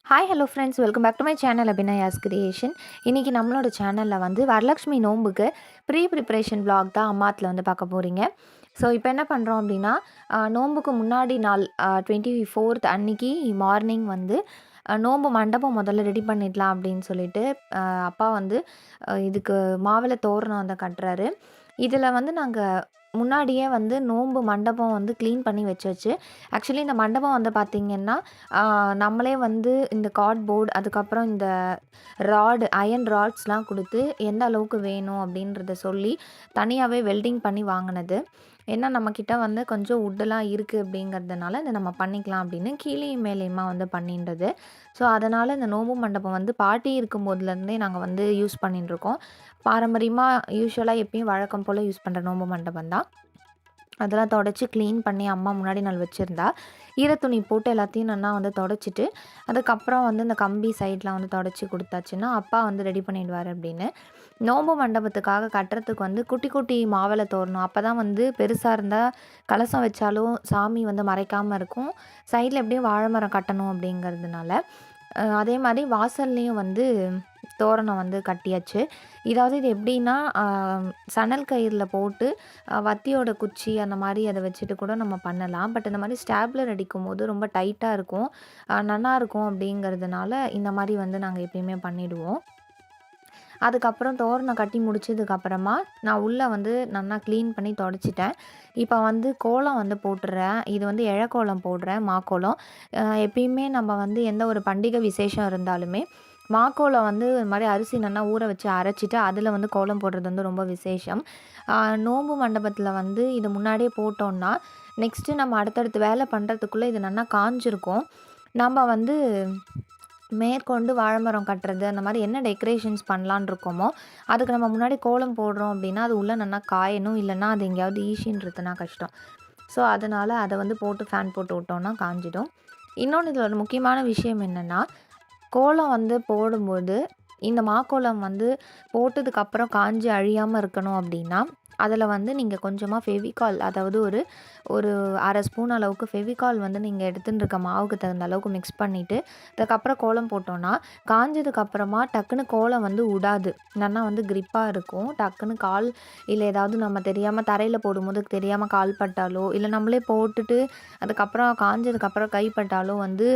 Hi hello friends, welcome back to my channel Abhinaya's creation. இன்றைக்கி நம்மளோட சேனலில் வந்து வரலட்சுமி நோம்புக்கு ப்ரிப்ரேஷன் vlog தான் அம்மாத்தில் வந்து பார்க்க போகிறீங்க. ஸோ இப்போ என்ன பண்ணுறோம் அப்படின்னா, நோம்புக்கு முன்னாடி நாள் 24th அன்னைக்கு மார்னிங் வந்து நோம்பு மண்டபம் முதல்ல ரெடி பண்ணிடலாம் அப்படின்னு சொல்லிட்டு அப்பா வந்து இதுக்கு மாவிளை தோரணம் வந்து கட்டுறாரு. இதில் வந்து நாங்கள் முன்னாடியே வந்து நோம்பு மண்டபம் வந்து க்ளீன் பண்ணி வச்சாச்சு. ஆக்சுவலி இந்த மண்டபம் வந்து பார்த்திங்கன்னா, நம்மளே வந்து இந்த கார்ட்போர்ட், அதுக்கப்புறம் இந்த அயர்ன் ராட்ஸ்லாம் கொடுத்து எந்த அளவுக்கு வேணும் அப்படின்றத சொல்லி தனியாகவே வெல்டிங் பண்ணி வாங்கினது. ஏன்னா நம்மக்கிட்ட வந்து கொஞ்சம் வுட்டெல்லாம் இருக்குது அப்படிங்கிறதுனால இதை நம்ம பண்ணிக்கலாம் அப்படின்னு கீழேயும் மேலேயுமா வந்து பண்ணின்றது. ஸோ அதனால் இந்த நோம்பு மண்டபம் வந்து பாட்டி இருக்கும்போதுலேருந்தே நாங்கள் வந்து யூஸ் பண்ணிட்டுருக்கோம். பாரம்பரியமாக யூசுவலாக எப்பயும் வழக்கம் போல் யூஸ் பண்ணுற நோம்பு மண்டபம் தான். அதெல்லாம் தொடச்சி க்ளீன் பண்ணி அம்மா முன்னாடி நாள் வச்சுருந்தா, ஈரத்துணி போட்டு எல்லாத்தையும் நல்லா வந்து தொடச்சிட்டு, அதுக்கப்புறம் வந்து இந்த கம்பி சைட்லாம் வந்து தொடச்சி கொடுத்தாச்சுன்னா அப்பா வந்து ரெடி பண்ணிடுவார் அப்படின்னு. நோம்பு மண்டபத்துக்காக கட்டுறதுக்கு வந்து குட்டி குட்டி மாவிளை தோரணம், அப்போ தான் வந்து பெருசாக இருந்தால் கலசம் வச்சாலும் சாமி வந்து மறைக்காமல் இருக்கும். சைடில் எப்படியும் வாழை மரம் கட்டணும் அப்படிங்கிறதுனால அதே மாதிரி வாசல்லையும் வந்து தோரணம் வந்து கட்டியாச்சு. இதாவது இது எப்படின்னா, சணல் கயிறில் போட்டு வத்தியோட குச்சி அந்த மாதிரி அதை வச்சுட்டு கூட நம்ம பண்ணலாம். பட் இந்த மாதிரி ஸ்டாப்லர் அடிக்கும்போது ரொம்ப டைட்டாக இருக்கும், நல்லாயிருக்கும் அப்படிங்கிறதுனால இந்த மாதிரி வந்து நாங்கள் எப்பயுமே பண்ணிவிடுவோம். அதுக்கப்புறம் தோரணம் கட்டி முடிச்சதுக்கப்புறமா நான் உள்ளே வந்து நல்லா க்ளீன் பண்ணி தொடச்சிட்டேன். இப்போ வந்து கோலம் வந்து போட்டுடுறேன். இது வந்து கோலம் போடுறேன், மாக்கோலம். எப்பயுமே நம்ம வந்து எந்த ஒரு பண்டிகை விசேஷம் இருந்தாலுமே மாக்கோலம் வந்து இது மாதிரி அரிசி நல்லா ஊற வச்சு அரைச்சிட்டு அதில் வந்து கோலம் போடுறது வந்து ரொம்ப விசேஷம். நோம்பு மண்டபத்தில் வந்து இது முன்னாடியே போட்டோம்னா நெக்ஸ்ட்டு நம்ம அடுத்தடுத்து வேலை பண்ணுறதுக்குள்ளே இது நல்லா காஞ்சிருக்கும். நம்ம வந்து மேற்கொண்டு வாழைமரம் கட்டுறது அந்த மாதிரி என்ன டெக்கரேஷன்ஸ் பண்ணலான்னு இருக்கோமோ அதுக்கு நம்ம முன்னாடி கோலம் போடுறோம் அப்படின்னா அது உள்ளே நல்லா காயணும், இல்லைன்னா அது எங்கேயாவது ஈஷின்றதுனா கஷ்டம். ஸோ அதனால் அதை வந்து போட்டு ஃபேன் போட்டு விட்டோன்னா காஞ்சிடும். இன்னொன்று இதில் ஒரு முக்கியமான விஷயம் என்னென்னா, கோலம் வந்து போடும்போது இந்த மாக்கோலம் வந்து போட்டதுக்கப்புறம் காஞ்சி அழியாமல் இருக்கணும் அப்படின்னா அதில் வந்து நீங்கள் கொஞ்சமாக ஃபெவிகால், அதாவது ஒரு ஒரு அரை ஸ்பூன் அளவுக்கு ஃபெவிகால் வந்து நீங்கள் எடுத்துன்னு இருக்க மாவுக்கு தகுந்த அளவுக்கு மிக்ஸ் பண்ணிவிட்டு அதுக்கப்புறம் கோலம் போட்டோன்னா காஞ்சதுக்கப்புறமா டக்குன்னு கோலம் வந்து விடாது, நல்லா வந்து க்ரிப்பாக இருக்கும். டக்குன்னு கால் இல்லை ஏதாவது நம்ம தெரியாமல் தரையில் போடும்போது தெரியாமல் கால் பட்டாலோ, இல்லை நம்மளே போட்டுட்டு அதுக்கப்புறம் காஞ்சதுக்கப்புறம் கைப்பட்டாலோ வந்து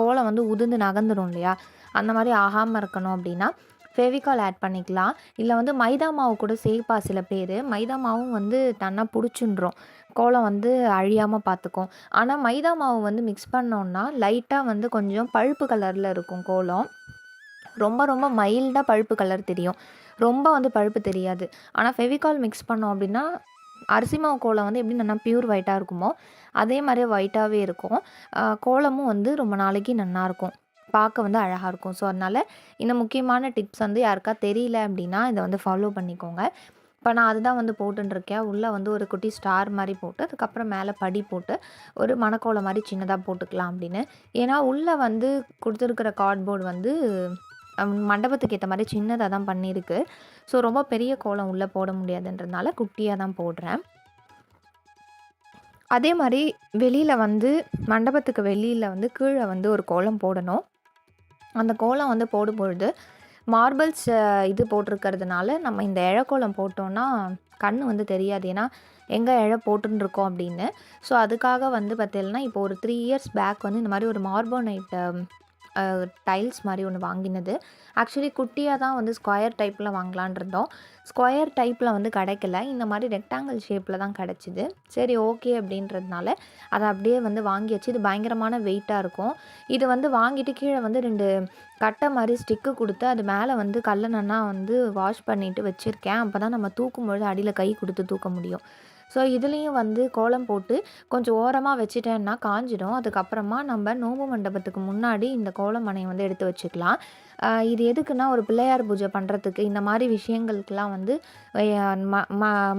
கோலம் வந்து உதிர்ந்து நகர்ந்துடும் இல்லையா? அந்த மாதிரி ஆகாமல் இருக்கணும் அப்படின்னா ஃபெவிகால் ஆட் பண்ணிக்கலாம். இல்லை வந்து மைதா மாவு கூட சேர்ப்பா சில பேர். மைதா மாவும் வந்து நல்லா பிடிச்சின்றும், கோலம் வந்து அழியாமல் பார்த்துக்கும். ஆனால் மைதா மாவு வந்து மிக்ஸ் பண்ணோன்னா லைட்டாக வந்து கொஞ்சம் பழுப்பு கலரில் இருக்கும் கோலம். ரொம்ப ரொம்ப மைல்டாக பழுப்பு கலர் தெரியும், ரொம்ப வந்து பழுப்பு தெரியாது. ஆனால் ஃபெவிகால் மிக்ஸ் பண்ணோம் அப்படின்னா அரிசி மாவு கோலம் வந்து எப்படி நல்லா பியூர் ஒயிட்டாக இருக்குமோ அதே மாதிரியே ஒயிட்டாகவே இருக்கும். கோலமும் வந்து ரொம்ப நாளைக்கு நல்லாயிருக்கும், பார்க்க வந்து அழகாக இருக்கும். ஸோ அதனால் இந்த முக்கியமான டிப்ஸ் வந்து யாருக்கா தெரியல அப்படின்னா இதை வந்து ஃபாலோ பண்ணிக்கோங்க. இப்போ நான் அதுதான் வந்து போட்டுருக்கேன். உள்ளே வந்து ஒரு குட்டி ஸ்டார் மாதிரி போட்டு அதுக்கப்புறம் மேலே படி போட்டு ஒரு மணக்கோலம் மாதிரி சின்னதாக போட்டுக்கலாம் அப்படின்னு. ஏன்னா உள்ளே வந்து கொடுத்துருக்கிற கார்ட்போர்டு வந்து மண்டபத்துக்கு ஏற்ற மாதிரி சின்னதாக தான் பண்ணியிருக்கு. ஸோ ரொம்ப பெரிய கோலம் உள்ளே போட முடியாதுன்றதுனால குட்டியாக தான் போடுறேன். அதே மாதிரி வெளியில் வந்து மண்டபத்துக்கு வெளியில் வந்து கீழே வந்து ஒரு கோலம் போடணும். அந்த கோலம் வந்து போடும்பொழுது மார்பிள்ஸ் இது போட்டிருக்கிறதுனால நம்ம இந்த கோலம் போட்டோன்னா கண் வந்து தெரியாது, ஏன்னா எங்கே போட்டுருக்கோம் அப்படின்னு. ஸோ அதுக்காக வந்து பார்த்தீங்கன்னா இப்போ ஒரு 3 இயர்ஸ் பேக் வந்து இந்த மாதிரி ஒரு மார்போனைட் டைல்ஸ் மாதிரி ஒன்று வாங்கினது. ஆக்சுவலி குட்டியாக தான் வந்து ஸ்கொயர் டைப்பில் வாங்கலான் இருந்தோம். ஸ்கொயர் டைப்பில் வந்து கிடைக்கல, இந்த மாதிரி ரெக்டாங்கிள் ஷேப்பில் தான் கிடச்சிது. சரி ஓகே அப்படின்றதுனால அதை அப்படியே வந்து வாங்கியாச்சு. இது பயங்கரமான வெயிட்டாக இருக்கும். இது வந்து வாங்கிட்டு கீழே வந்து 2 கட்டை மாதிரி ஸ்டிக்கு கொடுத்து அது மேலே வந்து கல்லெண்ணெய்னா வந்து வாஷ் பண்ணிவிட்டு வச்சுருக்கேன். அப்போ தான் நம்ம தூக்கும்பொழுது அடியில் கை கொடுத்து தூக்க முடியும். ஸோ இதுலேயும் வந்து கோலம் போட்டு கொஞ்சம் ஓரமாக வச்சுட்டேன்னா காஞ்சிடும். அதுக்கப்புறமா நம்ம நோம்பு மண்டபத்துக்கு முன்னாடி இந்த கோலம் மனையை வந்து எடுத்து வச்சுக்கலாம். இது எதுக்குன்னா ஒரு பிள்ளையார் பூஜை பண்ணுறதுக்கு இந்த மாதிரி விஷயங்களுக்கெல்லாம் வந்து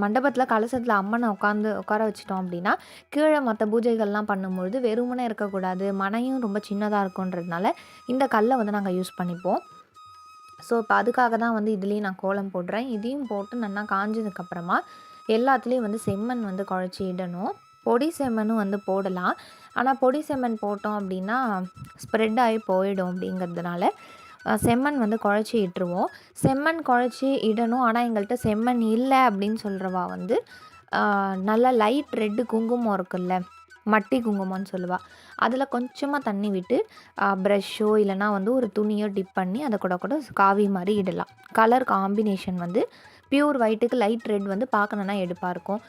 மண்டபத்தில் கலசத்தில் அம்மனை உட்கார வச்சிட்டோம் அப்படின்னா கீழே மற்ற பூஜைகள்லாம் பண்ணும்பொழுது வெறுமனே இருக்கக்கூடாது, மனையும் ரொம்ப சின்னதாக இருக்குன்றதுனால இந்த கல்லை வந்து நாங்கள் யூஸ் பண்ணிப்போம். ஸோ இப்போ அதுக்காக தான் வந்து இதுலேயும் நான் கோலம் போடுறேன். இதையும் போட்டு நல்லா காஞ்சதுக்கப்புறமா எல்லாத்துலேயும் வந்து செம்மண் வந்து குழச்சி இடணும். பொடி செம்மண்ணும் வந்து போடலாம். ஆனா பொடி செம்மண் போட்டோம் அப்படின்னா ஸ்ப்ரெட் ஆகி போயிடும் அப்படிங்கிறதுனால செம்மண் வந்து குழச்சி இட்டுருவோம். செம்மண் குழச்சி இடணும். ஆனா எங்கள்ட்ட செம்மண் இல்ல அப்படின்னு சொல்றவா வந்து நல்லா லைட் ரெட் குங்குமம் இருக்குல்ல, மட்டி குங்குமம்னு சொல்லுவா. அதில கொஞ்சமா தண்ணி விட்டு ப்ரஷ்ஷோ இல்லைனா வந்து ஒரு துணியோ டிப் பண்ணி அதை கூட கூட காவி மாதிரி இடலாம். கலர் காம்பினேஷன் வந்து பியூர் ஒயிட்டுக்கு லைட் ரெட் வந்து பார்க்கணுன்னா எடுப்பாக இருக்கும்.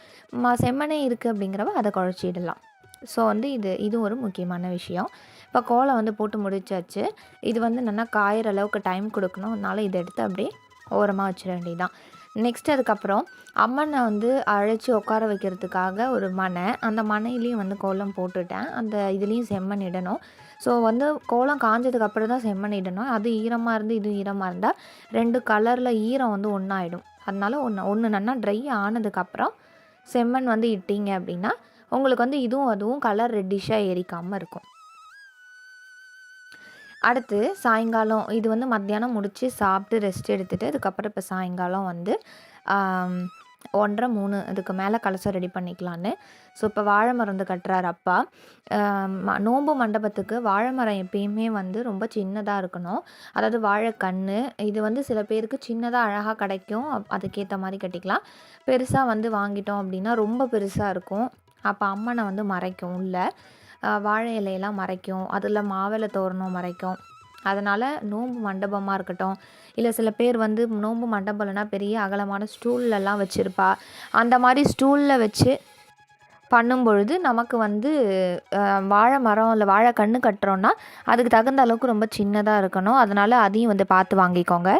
செம்மண்ணே இருக்குது அப்படிங்கிறவ அதை குழச்சி இடலாம். ஸோ வந்து இது ஒரு முக்கியமான விஷயம். இப்போ கோலம் வந்து போட்டு முடிச்சாச்சு. இது வந்து நல்லா காயிற அளவுக்கு டைம் கொடுக்கணும். அதனால இதை எடுத்து அப்படியே ஓரமாக வச்சிட வேண்டியதுதான். நெக்ஸ்ட் அதுக்கப்புறம் அம்மனை வந்து அழைச்சி உட்கார வைக்கிறதுக்காக ஒரு மனை, அந்த மனையிலையும் வந்து கோலம் போட்டுட்டேன். அந்த இதுலேயும் செம்மண் இடணும். ஸோ வந்து கோலம் காஞ்சதுக்கப்புறம் தான் செம்மண் இடணும். அது ஈரமாக இருந்து இது ஈரமாக இருந்தால் 2 கலரில் ஈரம் வந்து ஒன்றாயிடும். அதனால ஒன்று நல்லா ட்ரை ஆனதுக்கப்புறம் செம்மண் வந்து இட்டீங்க அப்படின்னா உங்களுக்கு வந்து இதுவும் அதுவும் கலர் ரெட்டிஷாக ஏறிக்காமல் இருக்கும். அடுத்து சாயங்காலம் இது வந்து மத்தியானம் முடித்து சாப்பிட்டு ரெஸ்ட் எடுத்துகிட்டு அதுக்கப்புறம் இப்போ சாயங்காலம் வந்து 1:30 3 அதுக்கு மேலே கலசம் ரெடி பண்ணிக்கலான்னு. ஸோ இப்போ வாழை மரம் வந்து கட்டுறாரு அப்பா. நோன்பு மண்டபத்துக்கு வாழை மரம் எப்பயுமே வந்து ரொம்ப சின்னதாக இருக்கணும். அதாவது வாழைக்கன்று இது வந்து சில பேருக்கு சின்னதாக அழகாக கிடைக்கும். அதுக்கேற்ற மாதிரி கட்டிக்கலாம். பெருசாக வந்து வாங்கிட்டோம் அப்படின்னா ரொம்ப பெருசாக இருக்கும். அப்போ அம்மனை வந்து மறைக்கும் உள்ள. வாழை இலையெல்லாம் மறைக்கும். அதில் மாவிலை தோரணம் மறைக்கும். அதனால் நோன்பு மண்டபமாக இருக்கட்டும், இல்லை சில பேர் வந்து நோன்பு மண்டபம் இல்லைனா பெரிய அகலமான ஸ்டூல்லலாம் வச்சுருப்பா. அந்த மாதிரி ஸ்டூலில் வச்சு பண்ணும்பொழுது நமக்கு வந்து வாழை மரம் இல்லை வாழை கன்று கட்டுறோன்னா அதுக்கு தகுந்த அளவுக்கு ரொம்ப சின்னதாக இருக்கணும். அதனால் அதையும் வந்து பார்த்து வாங்கிக்கோங்க.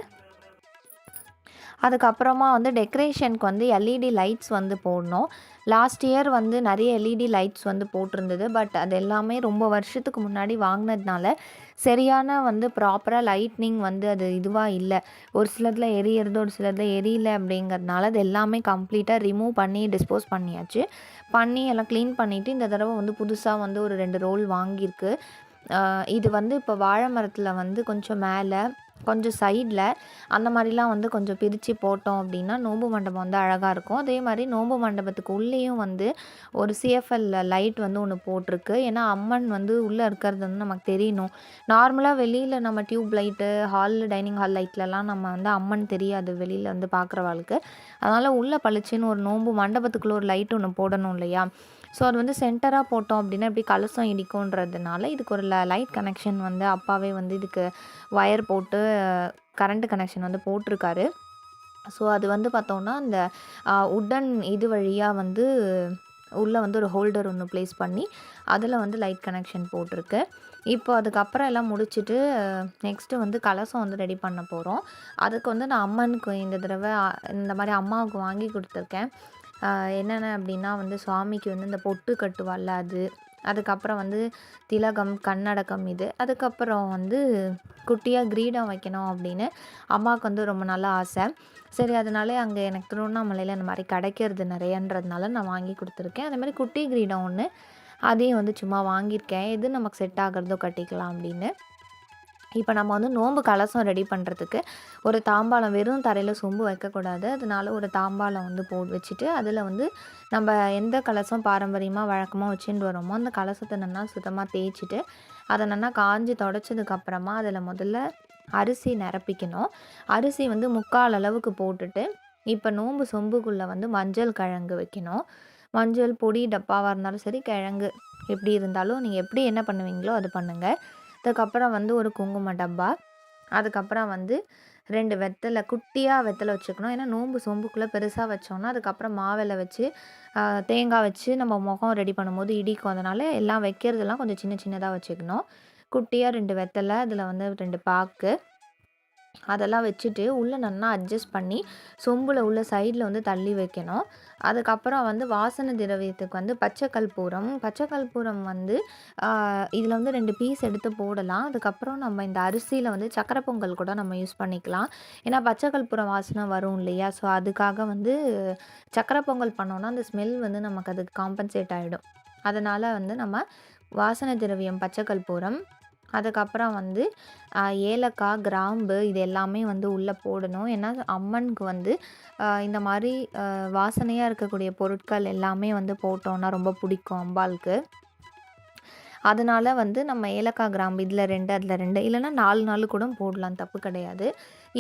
அதுக்கப்புறமா வந்து டெக்கரேஷனுக்கு வந்து எல்இடி லைட்ஸ் வந்து போடணும். லாஸ்ட் இயர் வந்து நிறைய எல்இடி லைட்ஸ் வந்து போட்டிருந்தது. பட் அது எல்லாமே ரொம்ப வருஷத்துக்கு முன்னாடி வாங்கினதுனால சரியான வந்து ப்ராப்பராக லைட்னிங் வந்து அது இதுவாக இல்லை. ஒரு சிலதில் எரியறது, ஒரு சிலதில் எரியல அப்படிங்கிறதுனால அது எல்லாமே கம்ப்ளீட்டாக ரிமூவ் பண்ணி டிஸ்போஸ் பண்ணியாச்சு. பண்ணி எல்லாம் க்ளீன் பண்ணிவிட்டு இந்த தடவை வந்து புதுசாக வந்து ஒரு 2 ரோல் வாங்கியிருக்கு. இது வந்து இப்போ வாழை மரத்தில் வந்து கொஞ்சம் மேலே கொஞ்சம் சைடில் அந்த மாதிரிலாம் வந்து கொஞ்சம் பிரித்து போட்டோம் அப்படின்னா நோன்பு மண்டபம் வந்து அழகாக இருக்கும். அதே மாதிரி நோன்பு மண்டபத்துக்கு உள்ளேயும் வந்து ஒரு சிஎஃப்எல் லைட் வந்து ஒன்று போட்டிருக்கு. ஏன்னா அம்மன் வந்து உள்ளே இருக்கிறது வந்து நமக்கு தெரியணும். நார்மலாக வெளியில் நம்ம டியூப் லைட்டு ஹாலில் டைனிங் ஹால் லைட்லலாம் நம்ம வந்து அம்மன் தெரியாது வெளியில் வந்து பார்க்குறவாளுக்கு. அதனால் உள்ளே பளிச்சுன்னு ஒரு நோன்பு மண்டபத்துக்குள்ளே ஒரு லைட் ஒன்று போடணும் இல்லையா? ஸோ அது வந்து சென்டராக போட்டோம் அப்படின்னா எப்படி கலசம் இடிக்குன்றதுனால இதுக்கு ஒரு லைட் கனெக்ஷன் வந்து அப்பாவே வந்து இதுக்கு ஒயர் போட்டு கரண்ட் கனெக்ஷன் வந்து போட்டிருக்காரு. ஸோ அது வந்து பார்த்தோன்னா அந்த உட்டன் இது வழியாக வந்து உள்ளே வந்து ஒரு ஹோல்டர் ஒன்று ப்ளேஸ் பண்ணி அதில் வந்து லைட் கனெக்ஷன் போட்டிருக்கு. இப்போ அதுக்கப்புறம் எல்லாம் முடிச்சுட்டு நெக்ஸ்ட்டு வந்து கலசம் வந்து ரெடி பண்ண போகிறோம். அதுக்கு வந்து நான் அம்மனுக்கு இந்த தடவை இந்த மாதிரி அம்மாவுக்கு வாங்கி கொடுத்துருக்கேன். என்னென்ன அப்படின்னா வந்து சுவாமிக்கு வந்து இந்த பொட்டு கட்டுவாள்ல அது, அதுக்கப்புறம் வந்து திலகம், கண்ணடக்கம் இது, அதுக்கப்புறம் வந்து குட்டியாக கிரீடம் வைக்கணும் அப்படின்னு அம்மாவுக்கு வந்து ரொம்ப நாள் ஆசை. சரி அதனாலே அங்கே எனக்கு திருவண்ணாமலையில் இந்த மாதிரி கிடைக்கிறது நிறையன்றதுனால நான் வாங்கி கொடுத்துருக்கேன். அதே மாதிரி குட்டி கிரீடம் ஒன்று அதையும் வந்து சும்மா வாங்கியிருக்கேன். எது நமக்கு செட் ஆகிறதோ கட்டிக்கலாம் அப்படின்னு. இப்போ நம்ம வந்து நோன்பு கலசம் ரெடி பண்ணுறதுக்கு ஒரு தாம்பாளம் வெறும் தரையில் சொம்பு வைக்கக்கூடாது. அதனால ஒரு தாம்பாளம் வந்து வச்சுட்டு அதில் வந்து நம்ம எந்த கலசம் பாரம்பரியமாக வழக்கமாக வச்சுட்டு வரோமோ அந்த கலசத்தை நல்லா சுத்தமாக தேய்ச்சிட்டு அதை நல்லா காஞ்சி தொடச்சதுக்கப்புறமா அதில் முதல்ல அரிசி நிரப்பிக்கணும். அரிசி வந்து 3/4 அளவுக்கு போட்டுட்டு இப்போ நோன்பு சொம்புக்குள்ளே வந்து மஞ்சள் கிழங்கு வைக்கணும். மஞ்சள் பொடி டப்பாவாக இருந்தாலும் சரி, கிழங்கு எப்படி இருந்தாலும் நீங்கள் எப்படி என்ன பண்ணுவீங்களோ அது பண்ணுங்கள். அதுக்கப்புறம் வந்து ஒரு குங்கும டப்பா, அதுக்கப்புறம் வந்து 2 வெத்தலை, குட்டியாக வெத்தலை வச்சுக்கணும். ஏன்னா நோன்பு சொம்புக்குள்ளே பெருசாக வச்சோன்னா அதுக்கப்புறம் மாவிலை வச்சு தேங்காய் வச்சு நம்ம முகம் ரெடி பண்ணும்போது இடிக்கும். அதனால் எல்லாம் வைக்கிறதெல்லாம் கொஞ்சம் சின்ன சின்னதாக வச்சுக்கணும். குட்டியாக 2 வெத்தலை, அதில் வந்து 2 பாக்கு அதெல்லாம் வச்சுட்டு உள்ளே நல்லா அட்ஜஸ்ட் பண்ணி சொம்பில் உள்ள சைடில் வந்து தள்ளி வைக்கணும். அதுக்கப்புறம் வந்து வாசனை திரவியத்துக்கு வந்து பச்சை கற்பூரம் வந்து இதில் வந்து 2 பீஸ் எடுத்து போடலாம். அதுக்கப்புறம் நம்ம இந்த அரிசியில் வந்து சக்கரை பொங்கல் கூட நம்ம யூஸ் பண்ணிக்கலாம். ஏன்னா பச்சை கற்பூரம் வாசனை வரும் இல்லையா? ஸோ அதுக்காக வந்து சக்கரை பொங்கல் பண்ணோன்னா அந்த ஸ்மெல் வந்து நமக்கு அதுக்கு காம்பன்சேட் ஆகிடும். அதனால் வந்து நம்ம வாசனை திரவியம் பச்சை கற்பூரம், அதுக்கப்புறம் வந்து ஏலக்காய், கிராம்பு இது எல்லாமே வந்து உள்ளே போடணும். ஏன்னா அம்மனுக்கு வந்து இந்த மாதிரி வாசனையாக இருக்கக்கூடிய பொருட்கள் எல்லாமே வந்து போட்டோன்னா ரொம்ப பிடிக்கும் அம்பாளுக்கு. அதனால வந்து நம்ம ஏலக்காய், கிராம்பு இதில் 2 அதில் 2 இல்லைன்னா 4 கூட போடலாம், தப்பு கிடையாது.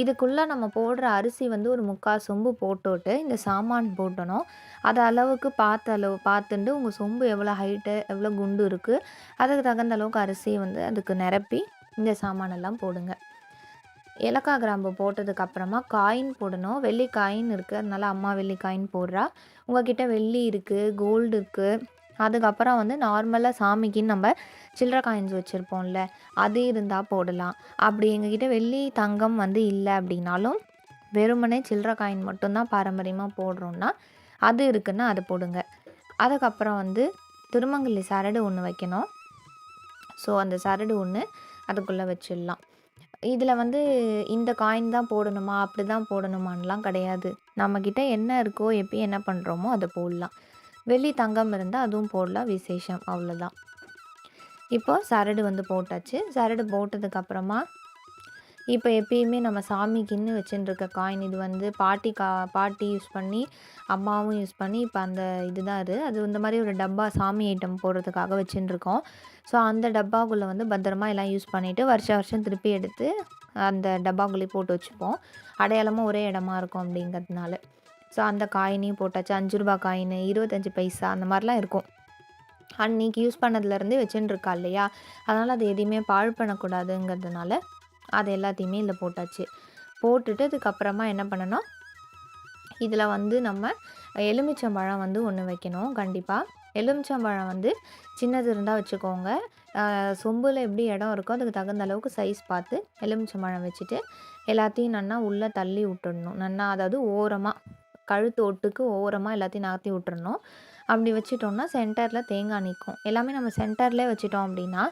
இதுக்குள்ளே நம்ம போடுற அரிசி வந்து ஒரு 3/4 சொம்பு போட்டுட்டு இந்த சாமான் போடணும். அது அளவுக்கு பார்த்துண்டு உங்கள் சொம்பு எவ்வளோ ஹைட்டு எவ்வளோ குண்டு இருக்குது அதுக்கு தகுந்த அளவுக்கு அரிசியை வந்து அதுக்கு நிரப்பி இந்த சாமானெல்லாம் போடுங்க. ஏலக்காய், கிராம்பு போட்டதுக்கப்புறமா காயின் போடணும். வெள்ளி காயின் இருக்குது, அதனால அம்மா வெள்ளி காயின் போடுறா. உங்ககிட்ட வெள்ளி இருக்குது, கோல்டு இருக்குது, அதுக்கப்புறம் வந்து நார்மலாக சாமிக்குன்னு நம்ம சில்லறை காயின்ஸ் வச்சுருப்போம்ல, அது இருந்தால் போடலாம். அப்படி எங்ககிட்ட வெள்ளி, தங்கம் வந்து இல்லை அப்படின்னாலும் வெறுமனே சில்லறை காயின் மட்டும்தான் பாரம்பரியமாக போடுறோன்னா அது இருக்குன்னா அது போடுங்க. அதுக்கப்புறம் வந்து திருமங்கலி சரடு ஒன்று வைக்கணும். ஸோ அந்த சரடு ஒன்று அதுக்குள்ளே வச்சிடலாம். இதில் வந்து இந்த காயின் தான் போடணுமா அப்படி தான் போடணுமான்லாம் கிடையாது. நம்மக்கிட்ட என்ன இருக்கோ எப்பயும் என்ன பண்ணுறோமோ அதை போடலாம். வெள்ளி, தங்கம் இருந்தால் அதுவும் போடலாம், விசேஷம், அவ்வளோதான். இப்போ சரடு வந்து போட்டாச்சு. சரடு போட்டதுக்கப்புறமா இப்போ எப்பயுமே நம்ம சாமிக்குன்னு வச்சுட்டுருக்க காயின் இது வந்து பாட்டி யூஸ் பண்ணி அம்மாவும் யூஸ் பண்ணி இப்போ அந்த இதுதான் அது இந்த மாதிரி ஒரு டப்பா சாமி ஐட்டம் போடுறதுக்காக வச்சுட்டுருக்கோம். ஸோ அந்த டப்பாக்குள்ளே வந்து பத்திரமா எல்லாம் யூஸ் பண்ணிவிட்டு வருஷம் திருப்பி எடுத்து அந்த டப்பாக்குள்ளேயே போட்டு வச்சுப்போம். அடையாளமாக ஒரே இடமா இருக்கும் அப்படிங்கிறதுனால. ஸோ அந்த காயினையும் போட்டாச்சு. 5 ரூபா காயின், 25 பைசா அந்த மாதிரிலாம் இருக்கும். அன்றைக்கி யூஸ் பண்ணதுலேருந்தே வச்சுட்டுருக்கா இல்லையா, அதனால் அது எதையுமே பாழ் பண்ணக்கூடாதுங்கிறதுனால அது எல்லாத்தையுமே இதில் போட்டாச்சு. போட்டுட்டு அதுக்கப்புறமா என்ன பண்ணணும், இதில் வந்து நம்ம எலுமிச்சம்பழம் வந்து ஒன்று வைக்கணும் கண்டிப்பாக. எலுமிச்சம்பழம் வந்து சின்னது இருந்தால் வச்சுக்கோங்க. சொம்பில் எப்படி இடம் இருக்கோ அதுக்கு தகுந்த அளவுக்கு சைஸ் பார்த்து எலுமிச்சம்பழம் வச்சுட்டு எல்லாத்தையும் நன்னா உள்ளே தள்ளி விட்டுடணும். நன்னா அதாவது ஓரமாக கழுத்து ஒட்டுக்கு ஓரமாக எல்லாத்தையும் நகர்த்தி விட்டுறணும். அப்படி வச்சிட்டோம்னா சென்டரில் தேங்காய் நிற்கும். எல்லாமே நம்ம சென்டர்லேயே வச்சிட்டோம் அப்படின்னா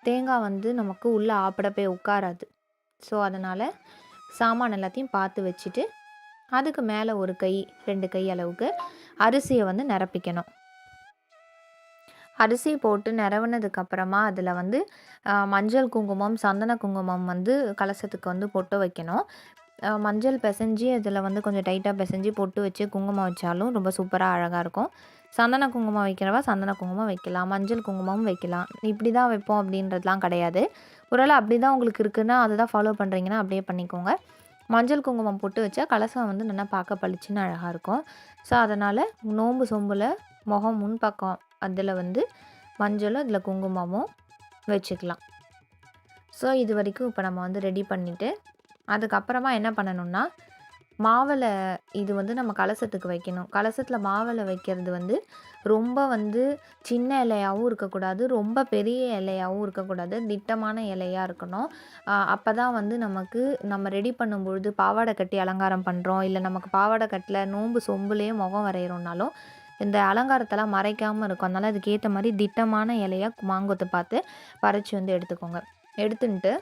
தேங்காய் வந்து நமக்கு உள்ளே ஆப்பட போய் உட்காராது. ஸோ அதனால் சாமான் எல்லாத்தையும் பார்த்து வச்சுட்டு அதுக்கு மேலே ஒரு கை 2 கை அளவுக்கு அரிசியை வந்து நிரப்பிக்கணும். அரிசி போட்டு நிரவுனதுக்கப்புறமா அதில் வந்து மஞ்சள் குங்குமம், சந்தன குங்குமம் வந்து கலசத்துக்கு வந்து பொட்டு வைக்கணும். மஞ்சள் பிசைஞ்சி அதில் வந்து கொஞ்சம் டைட்டாக பிசைஞ்சி பொட்டு வச்சு குங்குமம் வச்சாலும் ரொம்ப சூப்பராக அழகாக இருக்கும். சந்தன குங்குமம் வைக்கிறவா சந்தன குங்குமம் வைக்கலாம், மஞ்சள் குங்குமமும் வைக்கலாம். இப்படி தான் வைப்போம் அப்படின்றதுலாம் கிடையாது. ஒருவேளை அப்படி தான் உங்களுக்கு இருக்குன்னா அதை தான் ஃபாலோ பண்ணுறீங்கன்னா அப்படியே பண்ணிக்கோங்க. மஞ்சள் குங்குமம் பொட்டு வச்சா கலசம் வந்து நல்லா பார்க்க பளிச்சுன்னு அழகாக இருக்கும். ஸோ அதனால் நோம்பு சொம்பில் முகம் முன்பக்கம் அதில் வந்து மஞ்சளும் அதில் குங்குமமும் வச்சுக்கலாம். ஸோ இது வரைக்கும் இப்போ நம்ம வந்து ரெடி பண்ணிவிட்டு அதுக்கப்புறமா என்ன பண்ணணும்னா மாவளை இது வந்து நம்ம கலசத்துக்கு வைக்கணும். கலசத்தில் மாவளை வைக்கிறது வந்து ரொம்ப வந்து சின்ன இலையாகவும் இருக்கக்கூடாது, ரொம்ப பெரிய இலையாகவும் இருக்கக்கூடாது, திட்டமான இலையாக இருக்கணும். அப்போ தான் வந்து நமக்கு நம்ம ரெடி பண்ணும்பொழுது பாவாடை கட்டி அலங்காரம் பண்ணுறோம், இல்லை நமக்கு பாவாடை கட்டில் நோம்பு சொம்புலேயே முகம் வரைகிறோம்னாலும் இந்த அலங்காரத்தெல்லாம் மறைக்காமல் இருக்கும். அதனால் அதுக்கேற்ற மாதிரி திட்டமான இலையாக மாங்கொத்து பார்த்து பறித்து வந்து எடுத்துக்கோங்க. எடுத்துன்ட்டு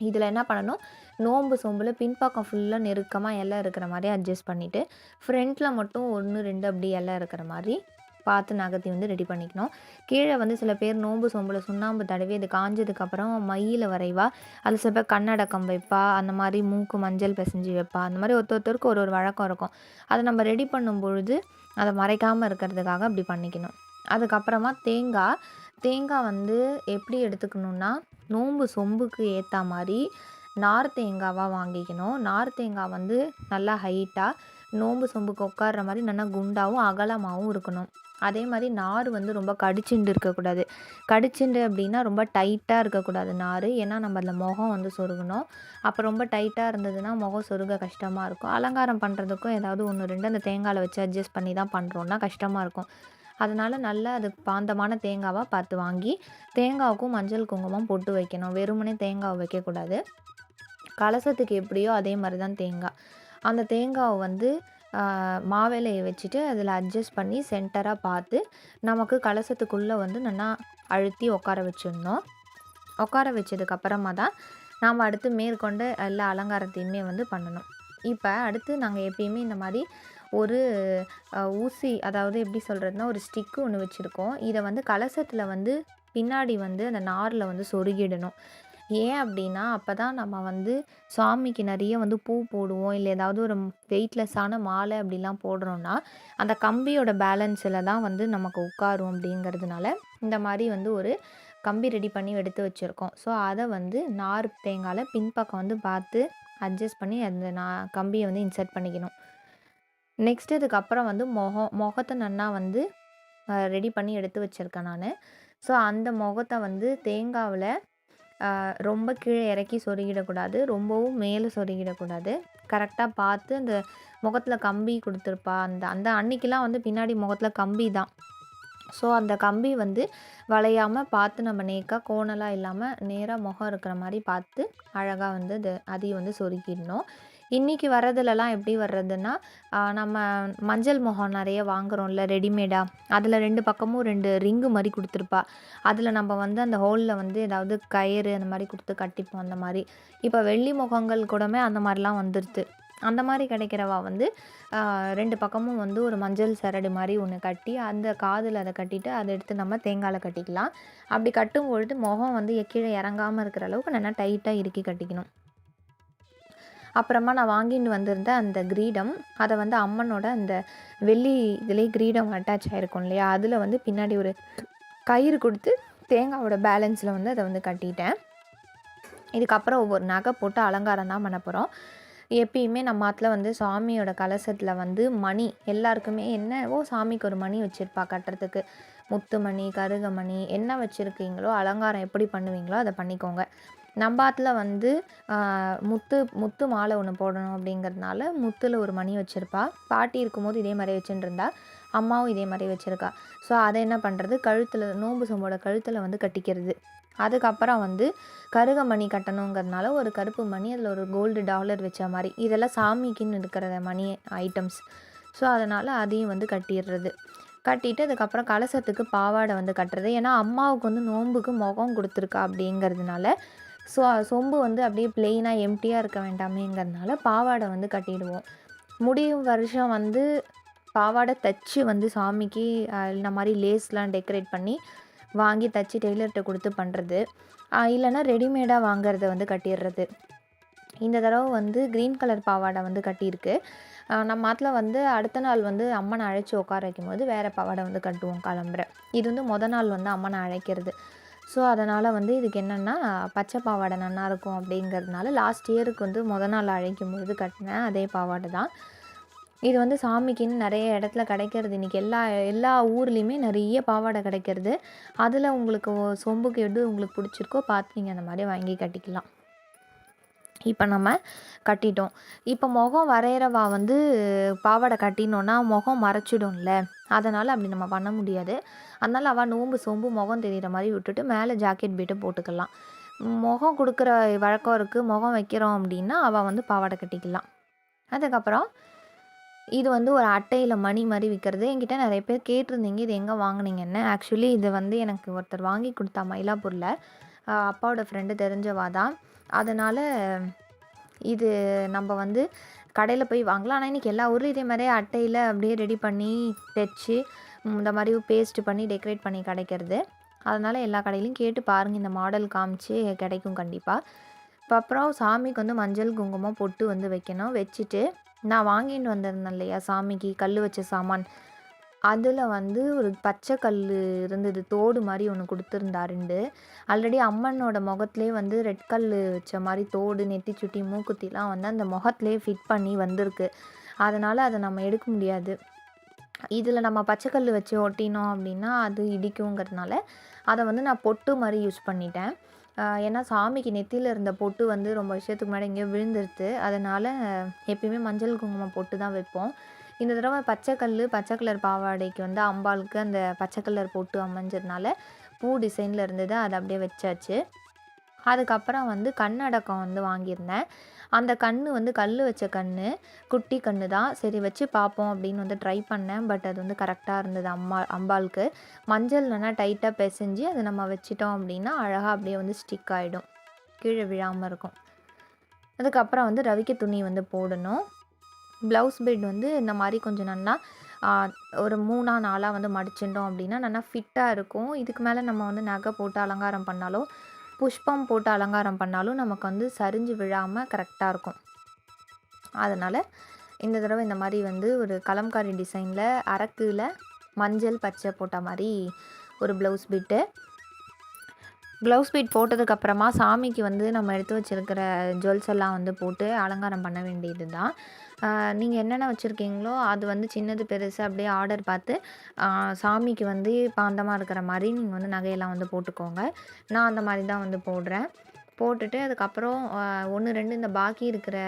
இதில் என்ன பண்ணணும், நோம்பு சொம்பில் பின்பக்கம் ஃபுல்லாக நெருக்கமாக இலை இருக்கிற மாதிரி அட்ஜஸ்ட் பண்ணிவிட்டு ஃப்ரண்ட்டில் மட்டும் 1, 2 அப்படி இலை இருக்கிற மாதிரி பார்த்து நகர்த்தி வந்து ரெடி பண்ணிக்கணும். கீழே வந்து சில பேர் நோம்பு சொம்பில் சுண்ணாம்பு தடவி அது காஞ்சதுக்கப்புறம் மையில் வரைவா, அது சில பேர் கண்ணடக்கம் வைப்பா, அந்த மாதிரி மூக்கு மஞ்சள் பிசைஞ்சு வைப்பா, அந்த மாதிரி ஒருத்தருக்கு ஒரு வழக்கம் இருக்கும். அதை நம்ம ரெடி பண்ணும் பொழுது அதை மறைக்காமல் இருக்கிறதுக்காக அப்படி பண்ணிக்கணும். அதுக்கப்புறமா தேங்காய் வந்து எப்படி எடுத்துக்கணுன்னா நோம்பு சொம்புக்கு ஏற்ற மாதிரி நார் தேங்காவாக வாங்கிக்கணும். நார் தேங்காய் வந்து நல்லா ஹைட்டாக நோம்பு சொம்புக்கு உட்கார்ற மாதிரி நல்லா குண்டாகவும் அகலமாகவும் இருக்கணும். அதே மாதிரி நார் வந்து ரொம்ப கடிச்சுண்டு இருக்கக்கூடாது. கடிச்சுண்டு அப்படின்னா ரொம்ப டைட்டாக இருக்கக்கூடாது நார். ஏன்னா நம்ம அதில் முகம் வந்து சொருகணும். அப்போ ரொம்ப டைட்டாக இருந்ததுன்னா முகம் சொருக கஷ்டமாக இருக்கும். அலங்காரம் பண்ணுறதுக்கும் ஏதாவது 1, 2 அந்த தேங்காயில் வச்சு அட்ஜஸ்ட் பண்ணி தான் பண்ணுறோன்னா கஷ்டமாக இருக்கும். அதனால் நல்லா அதுக்கு பாந்தமான தேங்காவாக பார்த்து வாங்கி தேங்காவுக்கும் மஞ்சள் குங்குமம் பொட்டு வைக்கணும். வெறுமனே தேங்காவை வைக்கக்கூடாது. கலசத்துக்கு எப்படியோ அதே மாதிரி தான் தேங்காய். அந்த தேங்காவை வந்து மாவிலையை வச்சுட்டு அதில் அட்ஜஸ்ட் பண்ணி சென்டராக பார்த்து நமக்கு கலசத்துக்குள்ளே வந்து நல்லா அழுத்தி உட்கார வச்சிடணும். உட்கார வச்சதுக்கப்புறமா தான் நாம் அடுத்து மேற்கொண்டு எல்லா அலங்காரத்தையுமே வந்து பண்ணணும். இப்போ அடுத்து நாங்கள் எப்பயுமே இந்த மாதிரி ஒரு ஊசி, அதாவது எப்படி சொல்கிறதுனா ஒரு ஸ்டிக்கு ஒன்று வச்சுருக்கோம். இதை வந்து கலசத்தில் வந்து பின்னாடி வந்து அந்த நாரில் வந்து சொருகிடணும். ஏன் அப்படின்னா, அப்பதான் நம்ம வந்து சாமிக்கு நெறைய வந்து பூ போடுவோம். இல்ல ஏதாவது ஒரு வெயிட்லெஸ்ஸான மாலை அப்படிலாம் போடுறோம்னா, அந்த கம்பியோட பேலன்ஸில தான் வந்து நமக்கு உட்காரும் அப்படிங்கிறதுனால, இந்த மாரி வந்து ஒரு கம்பி ரெடி பண்ணி எடுத்து வச்சிருக்கோம். ஸோ, அத வந்து நார் தேங்கால பின்பக்கம் வந்து பார்த்து அட்ஜஸ்ட் பண்ணி அந்த கம்பிய வந்து இன்சர்ட் பண்ணிக்கணும். நெக்ஸ்ட் இதுக்கப்புறம் வந்து மொகத்த நன்னா வந்து ரெடி பண்ணி எடுத்து வச்சிருக்கேன் நானு. ஸோ, அந்த மொகத்த வந்து தேங்காவுல ரொம்ப கீழ இறக்கி சொருகிடக்கூடாது. ரொம்பவும் மேல சொருகிடக்கூடாது. கரெக்ட்டா பார்த்து அந்த முகத்தில கம்பி குடுத்துருப்பா, அந்த அந்த அன்னைக்கெல்லாம் வந்து பின்னாடி முகத்தில கம்பி தான். ஸோ, அந்த கம்பி வந்து வளையாம பார்த்து நம்ம நேக்கா கோணலா இல்லாம நேரா முகம் இருக்கிற மாரி பார்த்து அழகா வந்து அதையும் வந்து சொருகிடணும். இன்னைக்கு வர்றதுலலாம் எப்படி வர்றதுன்னா, நம்ம மஞ்சள் முகம் நெறைய வாங்குறோம்ல ரெடிமேடா, அதில 2 பக்கமும் 2 ரிங்கு மாரி குடுத்துருப்பா. அதில நம்ம வந்து அந்த ஹோல்ல வந்து ஏதாவது கயிறு அந்த மாரி குடுத்து கட்டிப்போம் அந்த மாரி. இப்ப வெள்ளி முகங்கள் கூடமே அந்த மாரிலாம் வந்துருது. அந்த மாரி கிடைக்கிறவா வந்து 2 பக்கமும் வந்து ஒரு மஞ்சள் சரடு மாரி ஒண்ணு கட்டி, அந்த காதுல அத கட்டிட்டு, அத எடுத்து நம்ம தேங்கால கட்டிக்கலாம். அப்படி கட்டும்பொழுது முகம் வந்து கீழ இறங்காம இருக்கிற அளவுக்கு நல்லா டைட்டா இறுக்கி கட்டிக்கணும். அப்புறமா நான் வாங்கிட்டு வந்திருந்த அந்த கிரீடம், அத வந்து அம்மனோட அந்த வெள்ளி இதிலேயே கிரீடம் அட்டாச் ஆயிருக்கும் இல்லையா? அதில வந்து பின்னாடி ஒரு கயிறு குடுத்து, தேங்காவோட பேலன்ஸில வந்து அத வந்து கட்டிட்டேன். இதுக்கப்புறம் ஒவ்வொரு நகை போட்டு அலங்காரம் தான் பண்ண போறோம். எப்பயுமே நம்ம ஆத்துல வந்து சாமியோட கலசத்துல வந்து மணி எல்லாருக்குமே என்னவோ சாமிக்கு ஒரு மணி வச்சிருப்பா கட்டுறதுக்கு. முத்து மணி, கருகமணி என்ன வச்சிருக்கீங்களோ, அலங்காரம் எப்படி பண்ணுவீங்களோ அத பண்ணிக்கோங்க. நம்ம ஆத்துல வந்து முத்து முத்து மாலை ஒண்ணு போடணும் அப்படிங்கிறதுனால, முத்துல ஒரு மணி வச்சிருப்பா. பாட்டி இருக்கும்போது இதே மாரி வச்சுட்டுருந்தா. அம்மாவும் இதே மாரி வச்சிருக்கா. ஸோ, அத என்ன பண்றது, கழுத்துல நோம்பு சொம்போட கழுத்துல வந்து கட்டிக்கிறது. அதுக்கப்புறம் வந்து கருகமணி கட்டணுங்கிறதுனால ஒரு கருப்பு மணி, அதில் ஒரு கோல்டு டாலர் வச்ச மாரி. இதெல்லாம் சாமிக்குன்னு இருக்கிற மணி ஐட்டம்ஸ். ஸோ, அதனால் அதையும் வந்து கட்டிடுறது. கட்டிட்டு அதுக்கப்புறம் கலசத்துக்கு பாவாடை வந்து கட்டுறது. ஏன்னா, அம்மாவுக்கு வந்து நோன்புக்கு முகம் கொடுத்துருக்கா அப்படிங்கிறதுனால, ஸோ சொம்பு வந்து அப்படியே பிளெயினாக எம்ப்டியாக இருக்க வேண்டாமேங்கிறதுனால பாவாடை வந்து கட்டிடுவோம். முடியும் வருஷம் வந்து பாவாடை தச்சு வந்து சாமிக்கு இந்த மாரி லேஸ்லாம் டெக்கரேட் பண்ணி வாங்கி தச்சு டெய்லர்கிட்ட கொடுத்து பண்ணுறது. இல்லைன்னா ரெடிமேடாக வாங்குறத வந்து கட்டிடுறது. இந்த தடவை வந்து க்ரீன் கலர் பாவாடை வந்து கட்டியிருக்கு. நம்ம ஆத்துல வந்து அடுத்த நாள் வந்து அம்மனை அழைச்சி உட்கார வைக்கும்போது வேறு பாவாடை வந்து கட்டுவோம் கிளம்புற. இது வந்து நாள் வந்து அம்மனை அழைக்கிறது. ஸோ, அதனால் வந்து இதுக்கு என்னென்னா பச்சை பாவாடை நல்லாயிருக்கும் அப்படிங்கிறதுனால லாஸ்ட் இயருக்கு வந்து நாள் அழைக்கும்பொழுது கட்டினேன் அதே பாவாடை தான். இது வந்து சாமிக்குன்னு நிறைய இடத்துல கிடைக்கிறது. இன்றைக்கி எல்லா எல்லா ஊர்லேயுமே நிறைய பாவாடை கிடைக்கிறது. அதில் உங்களுக்கு சொம்புக்கு எது உங்களுக்கு பிடிச்சிருக்கோ பார்த்து நீங்கள் அந்த மாதிரி வாங்கி கட்டிக்கலாம். இப்போ நம்ம கட்டிட்டோம். இப்போ முகம் வரைகிறவா வந்து பாவாடை கட்டினோன்னா முகம் மறைச்சிடும்ல. அதனால் அப்படி நம்ம பண்ண முடியாது. அதனால் அவள் நோம்பு சொம்பு முகம் தெரிகிற மாதிரி விட்டுட்டு மேலே ஜாக்கெட் பீட்டு போட்டுக்கலாம். முகம் கொடுக்குற வழக்கம் இருக்குது, முகம் வைக்கிறோம் அப்படின்னா அவள் வந்து பாவாடை கட்டிக்கலாம். அதுக்கப்புறம் இது வந்து ஒரு அட்டையில் மணி மாதிரி விற்கிறது. என்கிட்ட நிறைய பேர் கேட்டிருந்தீங்க இது எங்கே வாங்குனீங்கன்னு. ஆக்சுவலி இது வந்து எனக்கு ஒருத்தர் வாங்கி கொடுத்தா மயிலாப்பூரில். அப்பாவோட ஃப்ரெண்டு தெரிஞ்சவா தான். அதனால் இது நம்ம வந்து கடையில் போய் வாங்கலாம். ஆனால் இன்றைக்கி எல்லா ஊர்லேயும் இதே மாதிரியே அட்டையில் அப்படியே ரெடி பண்ணி தைச்சி இந்த மாதிரி பேஸ்ட் பண்ணி டெக்கரேட் பண்ணி கிடைக்கிறது. அதனால் எல்லா கடையிலையும் கேட்டு பாருங்கள், இந்த மாடல் காமிச்சு கிடைக்கும் கண்டிப்பாக. இப்போ அப்புறம் சாமிக்கு வந்து மஞ்சள் குங்குமம் பொட்டு வந்து வைக்கணும். வச்சுட்டு நான் வாங்கிட்டு வந்திருந்தேன் இல்லையா சாமிக்கு கல் வச்ச சாமான், அதில் வந்து ஒரு பச்சை கல் இருந்தது, தோடு மாதிரி ஒன்று கொடுத்துருந்தா 2. ஆல்ரெடி அம்மனோட முகத்துலேயே வந்து ரெட் கல் வச்ச மாதிரி தோடு, நெத்தி சுட்டி, மூக்குத்திலாம் வந்து அந்த முகத்துலேயே ஃபிட் பண்ணி வந்திருக்கு. அதனால் அதை நம்ம எடுக்க முடியாது. இதில் நம்ம பச்சைக்கல் வச்சு ஒட்டினோம் அப்படின்னா அது இடிக்குங்கிறதுனால அதை வந்து நான் பொட்டு மாதிரி யூஸ் பண்ணிட்டேன். ஏன்னா சாமிக்கு நெத்தியில் இருந்த பொட்டு வந்து ரொம்ப வருஷத்துக்கு முன்னாடி எங்கேயோ விழுந்துருது. அதனால் எப்பயுமே மஞ்சள் குங்குமம் பொட்டு தான் வைப்போம். இந்த தடவை பச்சை கலர் பாவாடைக்கு வந்து அம்பாளுக்கு அந்த பச்சை கலர் பொட்டு அமைஞ்சதுனால பூ டிசைனில் இருந்தது, அதை அப்படியே வச்சாச்சு. அதுக்கப்புறம் வந்து கண்ணடக்கம் வந்து வாங்கியிருந்தேன். அந்த கண்ணு வந்து கல் வச்ச கண்ணு, குட்டி கண்ணு தான். சரி வச்சு பார்ப்போம் அப்படின்னு வந்து ட்ரை பண்ணேன். பட் அது வந்து கரெக்டாக இருந்தது அம்பாளுக்கு. மஞ்சள் நல்லா டைட்டாக பிசைஞ்சு அதை நம்ம வச்சிட்டோம் அப்படின்னா அழகாக அப்படியே வந்து ஸ்டிக் ஆகிடும், கீழே விழாமல் இருக்கும். அதுக்கப்புறம் வந்து ரவிக்கை துணி வந்து போடணும். ப்ளவுஸ் பெட் வந்து இந்த மாதிரி கொஞ்சம் நல்லா ஒரு 3ஆ 4ஆ வந்து மடிச்சிட்டோம் அப்படின்னா நல்லா ஃபிட்டாக இருக்கும். இதுக்கு மேலே நம்ம வந்து நகை போட்டு அலங்காரம் பண்ணாலோ, புஷ்பம் போட்டு அலங்காரம் பண்ணாலும் நமக்கு வந்து சரிஞ்சு விழாமல் கரெக்டாக இருக்கும். அதனால் இந்த தடவை இந்த மாதிரி வந்து ஒரு கலம்காரி டிசைனில் அரக்குல மஞ்சள் பச்சை போட்ட மாதிரி ஒரு ப்ளவுஸ் பீட் போட்டதுக்கப்புறமா சாமிக்கு வந்து நம்ம எடுத்து வச்சுருக்கிற ஜுவல்ஸ் எல்லாம் வந்து போட்டு அலங்காரம் பண்ண வேண்டியது தான். நீங்கள் என்னென்ன வச்சுருக்கீங்களோ அது வந்து சின்னது பெருசு அப்படியே ஆர்டர் பார்த்து சாமிக்கு வந்து பாந்தமாக இருக்கிற மாதிரி நீங்கள் வந்து நகையெல்லாம் வந்து போட்டுக்கோங்க. நான் அந்த மாதிரி தான் வந்து போடுறேன். போட்டுட்டு அதுக்கப்புறம் 1, 2 இந்த பாக்கி இருக்கிற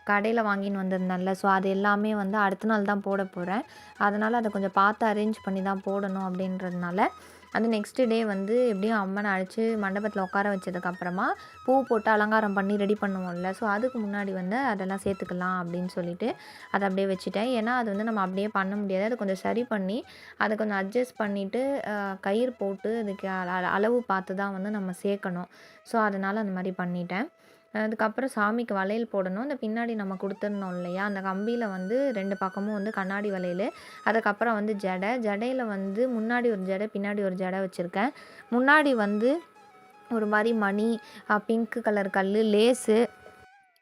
கடையில் வாங்கின்னு வந்திருந்தேன்ல, ஸோ அது எல்லாமே வந்து அடுத்த நாள் தான் போட போகிறேன். அதனால் அதை கொஞ்சம் பார்த்து அரேஞ்ச் பண்ணி தான் போடணும் அப்படின்றதுனால, அது நெக்ஸ்ட் டே வந்து எப்படியும் அம்மனை அழைச்சி மண்டபத்தில் உட்கார வச்சதுக்கப்புறமா பூ போட்டு அலங்காரம் பண்ணி ரெடி பண்ணுவோம்ல, ஸோ அதுக்கு முன்னாடி வந்து அதெல்லாம் சேர்த்துக்கலாம் அப்படின்னு சொல்லிட்டு அதை அப்படியே வச்சுட்டேன். ஏன்னா அது வந்து நம்ம அப்படியே பண்ண முடியாது. அது கொஞ்சம் சரி பண்ணி அதை கொஞ்சம் அட்ஜஸ்ட் பண்ணிவிட்டு கயிறு போட்டு அதுக்கு அளவு பார்த்து தான் வந்து நம்ம சேர்க்கணும். ஸோ அதனால் அந்த மாதிரி பண்ணிட்டேன். அதுக்கப்புறம் சாமிக்கு வளையல் போடணும். இந்த பின்னாடி நம்ம கொடுத்துருந்தோம் இல்லையா, அந்த கம்பியில் வந்து 2 பக்கமும் வந்து கண்ணாடி வளையல். அதுக்கப்புறம் வந்து ஜடையில் வந்து முன்னாடி ஒரு ஜடை, பின்னாடி ஒரு ஜடை வச்சுருக்கேன். முன்னாடி வந்து ஒரு மாதிரி மணி, பிங்க் கலர் கல், லேஸு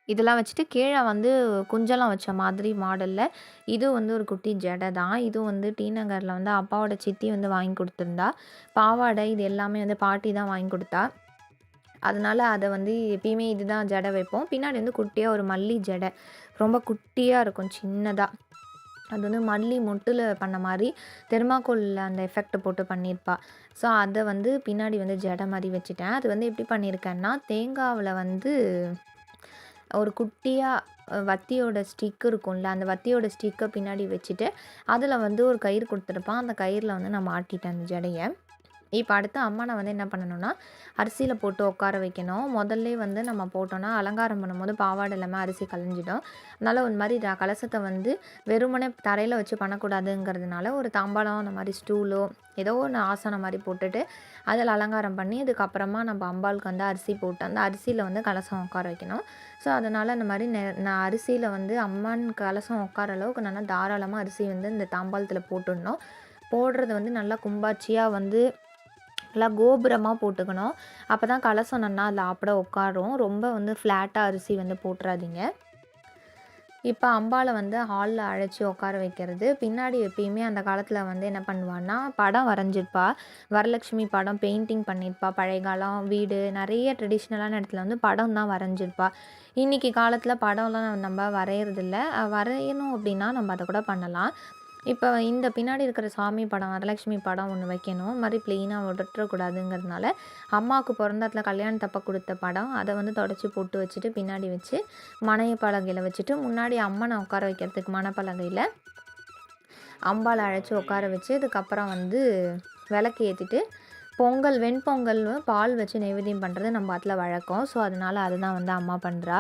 இதெல்லாம் வச்சுட்டு கீழே வந்து குஞ்செல்லாம் வச்ச மாதிரி மாடலில் இது வந்து ஒரு குட்டி ஜடை தான். இதுவும் வந்து டி நகரில் வந்து அப்பாவோட சித்தி வந்து வாங்கி கொடுத்துருந்தா. பாவாடை இது எல்லாமே வந்து பாட்டி தான் வாங்கி கொடுத்தா. அதனால் அதை வந்து எப்பயுமே இதுதான் ஜடை வைப்போம். பின்னாடி வந்து குட்டியாக ஒரு மல்லி ஜடை, ரொம்ப குட்டியாக இருக்கும் சின்னதாக. அது வந்து மல்லி மொட்டில் பண்ண மாதிரி தெர்மாக்கோலில் அந்த எஃபெக்ட் போட்டு பண்ணியிருப்பா. ஸோ அதை வந்து பின்னாடி வந்து ஜடை மாதிரி வச்சுட்டேன். அது வந்து எப்படி பண்ணியிருக்கேன்னா, தேங்காவில் வந்து ஒரு குட்டியாக வத்தியோட ஸ்டிக் இருக்கும்ல, அந்த வத்தியோட ஸ்டிக்கை பின்னாடி வச்சுட்டு அதில் வந்து ஒரு கயிறு கொடுத்துருப்பான். அந்த கயிறில் வந்து நான் மாட்டிட்டேன் அந்த ஜடையை. இப்போ அடுத்து அம்மனை வந்து என்ன பண்ணணும்னா, அரிசியில் போட்டு உட்கார வைக்கணும். முதல்லே வந்து நம்ம போட்டோன்னா அலங்காரம் பண்ணும்போது பாவாடை எல்லாமே அரிசி கலைஞ்சிடும். அதனால் ஒரு மாதிரி கலசத்தை வந்து வெறுமனே தரையில் வச்சு பண்ணக்கூடாதுங்கிறதுனால ஒரு தாம்பாளம் அந்த மாதிரி ஸ்டூலோ ஏதோ ஒன்று ஆசனம் மாதிரி போட்டுட்டு அதில் அலங்காரம் பண்ணி அதுக்கப்புறமா நம்ம அம்பாளுக்கு வந்து அரிசி போட்டு அந்த அரிசியில் வந்து கலசம் உட்கார வைக்கணும். ஸோ அதனால் அந்த மாதிரி நான் அரிசியில் வந்து அம்மன் கலசம் உட்கார அளவுக்கு நல்லா தாராளமாக அரிசி வந்து இந்த தாம்பாளத்தில் போட்டுடணும். போடுறது வந்து நல்லா கும்பாட்சியாக வந்து நல்லா கோபுரமாக போட்டுக்கணும். அப்போ தான் கலசம் நல்லா அதில் ஆப்பட உட்காரும். ரொம்ப வந்து ஃப்ளாட்டாக அரிசி வந்து போட்டுறாதீங்க. இப்போ அம்பாவை வந்து ஹாலில் அழைச்சி உட்கார வைக்கிறது. பின்னாடி எப்பயுமே அந்த காலத்தில் வந்து என்ன பண்ணுவான்னா, படம் வரைஞ்சிருப்பா. வரலட்சுமி படம் பெயிண்டிங் பண்ணியிருப்பா. பழைய காலம் வீடு நிறைய ட்ரெடிஷ்னலான இடத்துல வந்து படம் தான் வரைஞ்சிருப்பா. இன்றைக்கி காலத்தில் படம்லாம் நம்ம வரைகிறதில்ல. வரையணும் அப்படின்னா நம்ம அதை கூட பண்ணலாம். இப்போ இந்த பின்னாடி இருக்கிற சாமி படம், வரலட்சுமி படம் ஒன்று வைக்கணும். மாதிரி ப்ளெயினாக விட்டுறக்கூடாதுங்கிறதுனால அம்மாவுக்கு பிறந்தாத்துல கல்யாணத்தப்போ கொடுத்த படம் அதை வந்து தொடச்சி போட்டு வச்சுட்டு பின்னாடி வச்சு மனைய பலகையில் வச்சுட்டு முன்னாடி அம்மனை உட்கார வைக்கிறதுக்கு மணப்பலகையில் அம்பாவை அழைச்சி உட்கார வச்சு அதுக்கப்புறம் வந்து விளக்கு ஏற்றிட்டு பொங்கல் வெண்பொங்கல் பால் வச்சு நைவேத்தியம் பண்ணுறது நம்ம அதில் வழக்கம். ஸோ அதனால் அதுதான் வந்து அம்மா பண்ணுறா.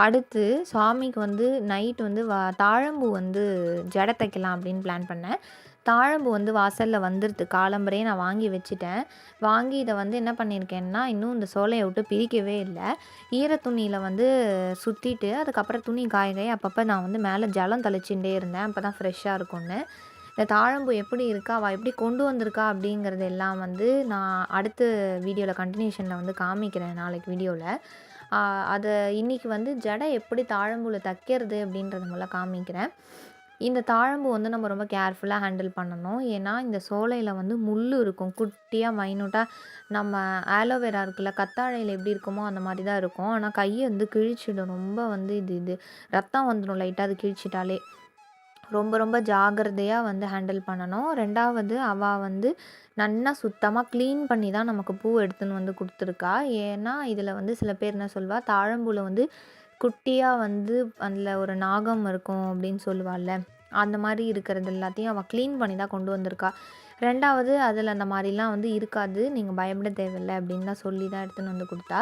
அடுத்து சாமிக்கு வந்து நைட் வந்து தாழம்பூ வந்து ஜடை தைக்கலாம் அப்படின்னு பிளான் பண்ணேன். தாழம்பூ வந்து வாசலில் வந்துடுது. காலம்பரையே நான் வாங்கி வச்சுட்டேன். வாங்கி இதை வந்து என்ன பண்ணியிருக்கேன்னா, இன்னும் இந்த சோலையை விட்டு பிரிக்கவே இல்லை. ஈர துணியில் வந்து சுற்றிட்டு அதுக்கப்புறம் துணி காய அப்பப்போ நான் வந்து மேலே ஜலம் தெளிச்சுட்டே இருந்தேன். அப்போ தான் ஃப்ரெஷ்ஷாக இருக்கும்னு. இந்த தாழம்பூ எப்படி இருக்கா, அவள் எப்படி கொண்டு வந்திருக்கா அப்படிங்கிறது எல்லாம் வந்து நான் அடுத்த வீடியோவில் கண்டினியூஷனில் வந்து காமிக்கிறேன் நாளைக்கு வீடியோவில். அதை இன்றைக்கி வந்து ஜடை எப்படி தாழம்பூவில் தைக்கிறது அப்படின்றத முதல்ல காமிக்கிறேன். இந்த தாழம்பூ வந்து நம்ம ரொம்ப கேர்ஃபுல்லாக ஹேண்டில் பண்ணணும். ஏன்னா இந்த சோலையில் வந்து முள் இருக்கும். குட்டியாக மைனூட்டாக நம்ம ஆலோவேரா இருக்குல்ல, கத்தாழையில் எப்படி இருக்குமோ அந்த மாதிரி தான் இருக்கும். ஆனால் கையை வந்து கிழிச்சிடும். ரொம்ப வந்து இது ரத்தம் வந்துடும் லைட்டாக அது கிழிச்சிட்டாலே. ரொம்ப ரொம்ப ஜாக்கிரதையாக வந்து ஹேண்டில் பண்ணணும். 2வது அவள் வந்து நல்லா சுத்தமாக க்ளீன் பண்ணி தான் நமக்கு பூ எடுத்துன்னு வந்து கொடுத்துருக்கா. ஏன்னா இதில் வந்து சில பேர் என்ன சொல்லுவாள், தாழம்பூவில் வந்து குட்டியாக வந்து அதில் ஒரு நாகம் இருக்கும் அப்படின்னு சொல்லுவாள்ல, அந்த மாதிரி இருக்கிறது எல்லாத்தையும் அவள் க்ளீன் பண்ணி தான் கொண்டு வந்திருக்கா. 2வது அதில் அந்த மாதிரிலாம் வந்து இருக்காது, நீங்கள் பயப்பட தேவையில்லை அப்படின்னு தான் சொல்லி தான் எடுத்துன்னு வந்து கொடுத்தா.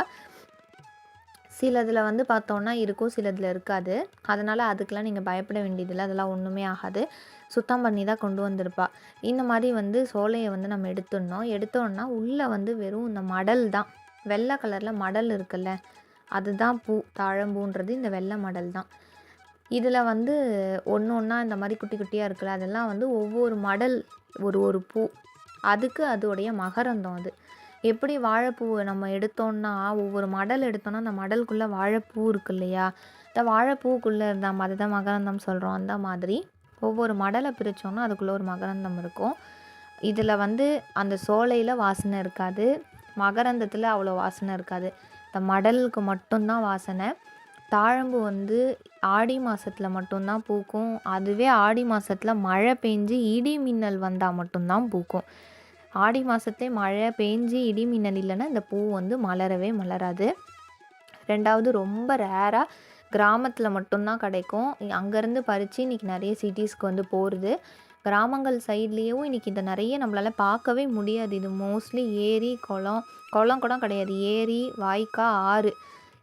சிலதில் வந்து பார்த்தோன்னா இருக்கும், சிலதில் இருக்காது. அதனால் அதுக்கெலாம் நீங்கள் பயப்பட வேண்டியதில்லை. அதெல்லாம் ஒன்றுமே ஆகாது. சுத்தம் பண்ணி தான் கொண்டு வந்திருப்பா. இந்த மாதிரி வந்து சோலையை வந்து நம்ம எடுத்தோன்னா உள்ளே வந்து வெறும் இந்த மடல் தான். வெள்ளை கலரில் மடல் இருக்குல்ல, அதுதான் பூ. தாழம்பூன்றது இந்த வெள்ளை மடல் தான். இதில் வந்து ஒன்று ஒன்றா இந்த மாதிரி குட்டி குட்டியாக இருக்குல்ல, அதெல்லாம் வந்து ஒவ்வொரு மடல், ஒரு ஒரு பூ. அதுக்கு அதோடைய மகரந்தம் அது. எப்படி வாழைப்பூவை நம்ம எடுத்தோம்னா, ஒவ்வொரு மடல் எடுத்தோம்னா அந்த மடலுக்குள்ளே வாழைப்பூ இருக்கு இல்லையா, இந்த வாழைப்பூக்குள்ளே இருந்தால் அதுதான் மகரந்தம் சொல்கிறோம். அந்த மாதிரி ஒவ்வொரு மடலை பிரித்தோம்னா அதுக்குள்ளே ஒரு மகரந்தம் இருக்கும். இதில் வந்து அந்த சோலையில் வாசனை இருக்காது, மகரந்தத்தில் அவ்வளோ வாசனை இருக்காது. இந்த மடலுக்கு மட்டும்தான் வாசனை. தாழம்பூ வந்து ஆடி மாதத்தில் மட்டும்தான் பூக்கும். அதுவே ஆடி மாதத்தில் மழை பெஞ்சு இடி மின்னல் வந்தால் மட்டும்தான் பூக்கும். ஆடி மாதத்துலேயே மழை பெஞ்சு இடி மின்னல் இல்லைன்னா இந்த பூ வந்து மலரவே மலராது. ரெண்டாவது, ரொம்ப ரேராக கிராமத்தில் மட்டும்தான் கிடைக்கும். அங்கேருந்து பறித்து இன்றைக்கி நிறைய சிட்டிஸ்க்கு வந்து போகிறது. கிராமங்கள் சைட்லேயும் இன்றைக்கி இதை நிறைய நம்மளால் பார்க்கவே முடியாது. இது மோஸ்ட்லி ஏரி, குளம் கூட கிடையாது. ஏரி, வாய்க்கால், ஆறு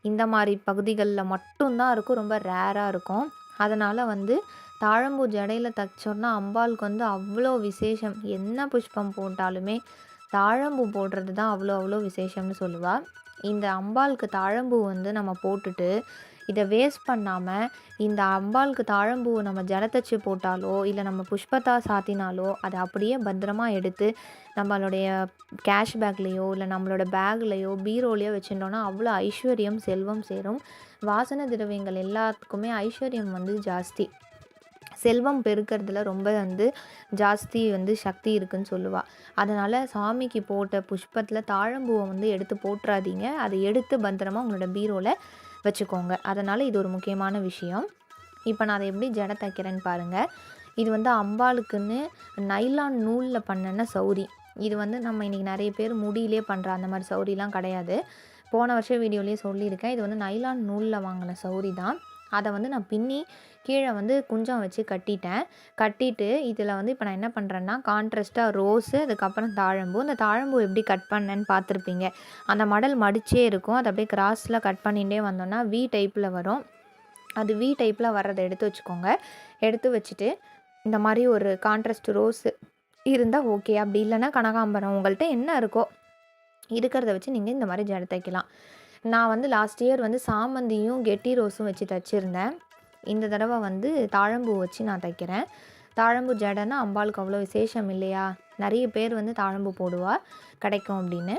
இந்த மாதிரி பகுதிகளில் மட்டும்தான் இருக்கும். ரொம்ப ரேராக இருக்கும். அதனால் வந்து தாழம்பூ ஜடையில் தைச்சோன்னா அம்பாளுக்கு வந்து அவ்வளோ விசேஷம். என்ன புஷ்பம் போட்டாலுமே தாழம்பூ போடுறது தான் அவ்வளோ விசேஷம்னு சொல்லுவாள். இந்த அம்பாளுக்கு தாழம்பூ வந்து நம்ம போட்டுட்டு இதை வேஸ்ட் பண்ணாமல், இந்த அம்பாளுக்கு தாழம்பூவை நம்ம ஜடத்தச்சு போட்டாலோ இல்லை நம்ம புஷ்பத்தா சாத்தினாலோ அதை அப்படியே பத்திரமா எடுத்து நம்மளுடைய கேஷ் பேக்லேயோ இல்லை நம்மளோட பேக்லேயோ பீரோலையோ வச்சுட்டோன்னா அவ்வளோ ஐஸ்வர்யம், செல்வம் சேரும். வாசனை திரவியங்கள் எல்லாத்துக்குமே ஐஸ்வர்யம் வந்து ஜாஸ்தி. செல்வம் பெருக்கிறதுல ரொம்ப வந்து ஜாஸ்தி வந்து சக்தி இருக்குதுன்னு சொல்லுவாள். அதனால் சாமிக்கு போட்ட புஷ்பத்தில் தாழம்பூவை வந்து எடுத்து போட்டுறாதீங்க. அதை எடுத்து பத்திரமா உங்களோட பீரோவில் வச்சுக்கோங்க. அதனால் இது ஒரு முக்கியமான விஷயம். இப்போ நான் அதை எப்படி ஜடை தைக்கிறேன்னு பாருங்கள். இது வந்து அம்பாளுக்குன்னு நைலான் நூலில் பண்ணின சௌரி. இது வந்து நம்ம இன்றைக்கி நிறைய பேர் முடியிலே பண்ணுற அந்த மாதிரி சௌரிலாம் கிடையாது. போன வருஷம் வீடியோலேயே சொல்லியிருக்கேன். இது வந்து நைலான் நூலில் வாங்கின சௌரி தான். அதை வந்து நான் பின்னி கீழே வந்து குஞ்சம் வச்சு கட்டிட்டு இதில் வந்து இப்போ நான் என்ன பண்ணுறேன்னா கான்ட்ராஸ்ட்டாக ரோஸு, அதுக்கப்புறம் தாழம்பூ. இந்த தாழம்பூ எப்படி கட் பண்ணேன்னு பார்த்துருப்பீங்க. அந்த மடல் மடிச்சே இருக்கும். அதை அப்படியே கிராஸில் கட் பண்ணிகிட்டே வந்தோன்னா வி டைப்பில் வரும். அது வி டைப்பில் வர்றதை எடுத்து வச்சுக்கோங்க. எடுத்து வச்சுட்டு இந்த மாதிரி ஒரு கான்ட்ராஸ்ட் ரோஸு இருந்தால் ஓகே. அப்படி இல்லைன்னா கனகாம்பரம், உங்கள்கிட்ட என்ன இருக்கோ இருக்கிறத வச்சு நீங்கள் இந்த மாதிரி ஜடை தைக்கலாம். நான் வந்து லாஸ்ட் இயர் வந்து சாமந்தியும் கெட்டி ரோஸும் வச்சு தைச்சிருந்தேன். இந்த தடவை வந்து தாழம்பூ வச்சு நான் தைக்கிறேன். தாழம்பூ ஜடைன்னா அம்பாளுக்கு அவ்வளோ விசேஷம் இல்லையா, நிறைய பேர் வந்து தாழம்பூ போடுவா கிடைக்கும் அப்படின்னு.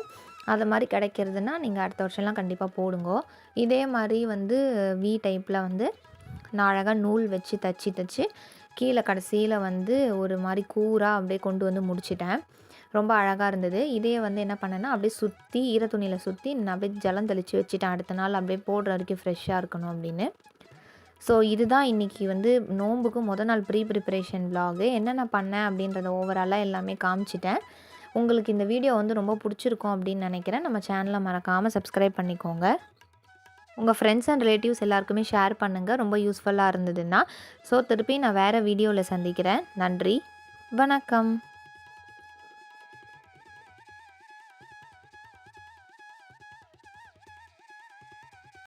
அது மாதிரி கிடைக்கிறதுனா நீங்கள் அடுத்த வருஷம்லாம் கண்டிப்பாக போடுங்க. இதே மாதிரி வந்து வி டைப்பில் வந்து நான் அழகாக நூல் வச்சு தைச்சி கீழே கடைசியில் வந்து ஒரு மாதிரி கூராக அப்படியே கொண்டு வந்து முடிச்சிட்டேன். ரொம்ப அழகாக இருந்தது. இதே வந்து என்ன பண்ணேன்னா அப்படியே சுற்றி ஈரத்துணியில் சுற்றி நான் அப்படியே ஜலம் தெளித்து வச்சுட்டேன். அடுத்த நாள் அப்படியே போடுற வரைக்கும் ஃப்ரெஷ்ஷாக இருக்கணும் அப்படின்னு. ஸோ இதுதான் இன்றைக்கி வந்து நோன்புக்கு நாள் ப்ரிப்ரேஷன் விலாகு. என்னென்ன பண்ணேன் அப்படின்றத ஓவராலாக எல்லாமே காமிச்சிட்டேன். உங்களுக்கு இந்த வீடியோ வந்து ரொம்ப பிடிச்சிருக்கும் அப்படின்னு நினைக்கிறேன். நம்ம சேனலை மறக்காமல் சப்ஸ்கிரைப் பண்ணிக்கோங்க. உங்கள் ஃப்ரெண்ட்ஸ் அண்ட் ரிலேட்டிவ்ஸ் எல்லாருக்குமே ஷேர் பண்ணுங்கள், ரொம்ப யூஸ்ஃபுல்லாக இருந்ததுன்னா. ஸோ திருப்பி நான் வேறு வீடியோவில் சந்திக்கிறேன். நன்றி, வணக்கம்.